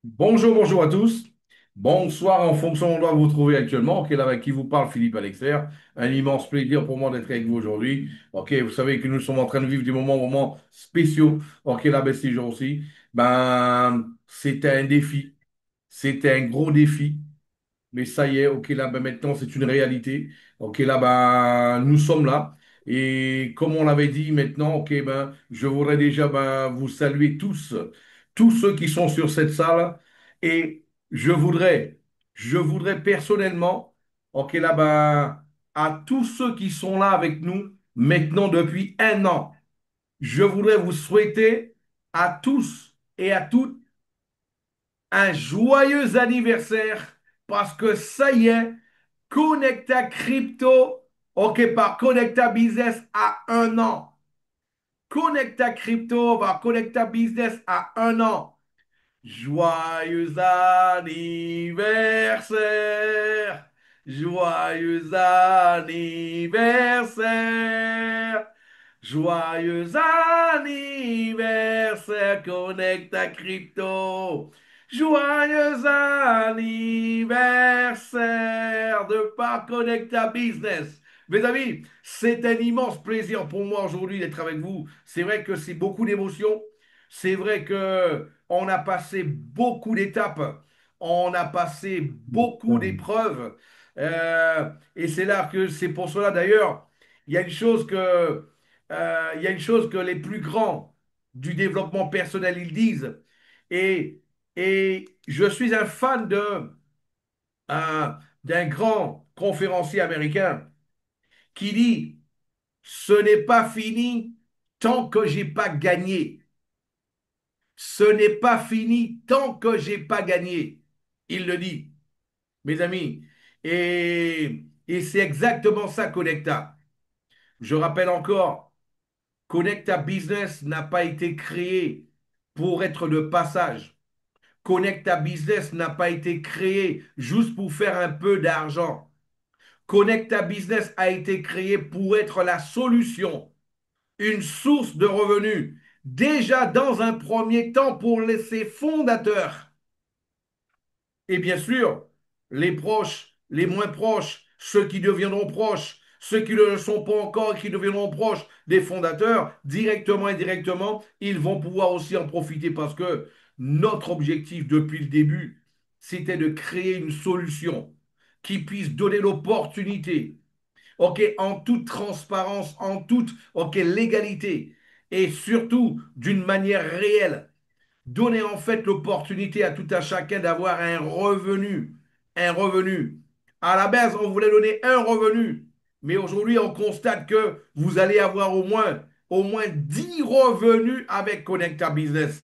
Bonjour, bonjour à tous. Bonsoir en fonction où on doit vous trouver actuellement. Ok, là, avec qui vous parle Philippe Alexer. Un immense plaisir pour moi d'être avec vous aujourd'hui. Ok, vous savez que nous sommes en train de vivre des moments spéciaux. Ok, là, ben, ces jours-ci. Ben, c'était un défi. C'était un gros défi. Mais ça y est, ok, là, ben, maintenant, c'est une réalité. Ok, là, ben, nous sommes là. Et comme on l'avait dit maintenant, ok, ben, je voudrais déjà ben, vous saluer tous ceux qui sont sur cette salle. Et je voudrais, je voudrais personnellement, ok, là, ben, à tous ceux qui sont là avec nous maintenant depuis un an, je voudrais vous souhaiter à tous et à toutes un joyeux anniversaire parce que ça y est, Connecta Crypto, ok, par Connecta Business à un an. Connecta Crypto par Connecta Business à un an. Joyeux anniversaire! Joyeux anniversaire! Joyeux anniversaire, Connecta Crypto! Joyeux anniversaire de par Connecta Business! Mes amis, c'est un immense plaisir pour moi aujourd'hui d'être avec vous. C'est vrai que c'est beaucoup d'émotions. C'est vrai que on a passé beaucoup d'étapes, on a passé beaucoup d'épreuves. Et c'est là que c'est pour cela d'ailleurs, il y a une chose que, il y a une chose que les plus grands du développement personnel ils disent. Et, et je suis un fan d'un grand conférencier américain qui dit, ce n'est pas fini tant que j'ai pas gagné. Ce n'est pas fini tant que j'ai pas gagné. Il le dit, mes amis. Et c'est exactement ça, Connecta. Je rappelle encore, Connecta Business n'a pas été créé pour être de passage. Connecta Business n'a pas été créé juste pour faire un peu d'argent. Connecta Business a été créé pour être la solution, une source de revenus, déjà dans un premier temps pour ses fondateurs. Et bien sûr, les proches, les moins proches, ceux qui deviendront proches, ceux qui ne le sont pas encore et qui deviendront proches des fondateurs, directement et indirectement, ils vont pouvoir aussi en profiter parce que notre objectif depuis le début, c'était de créer une solution qui puisse donner l'opportunité, ok, en toute transparence, en toute, ok, légalité et surtout d'une manière réelle donner en fait l'opportunité à tout un chacun d'avoir un revenu. Un revenu. À la base, on voulait donner un revenu. Mais aujourd'hui, on constate que vous allez avoir au moins 10 revenus avec Connecta Business.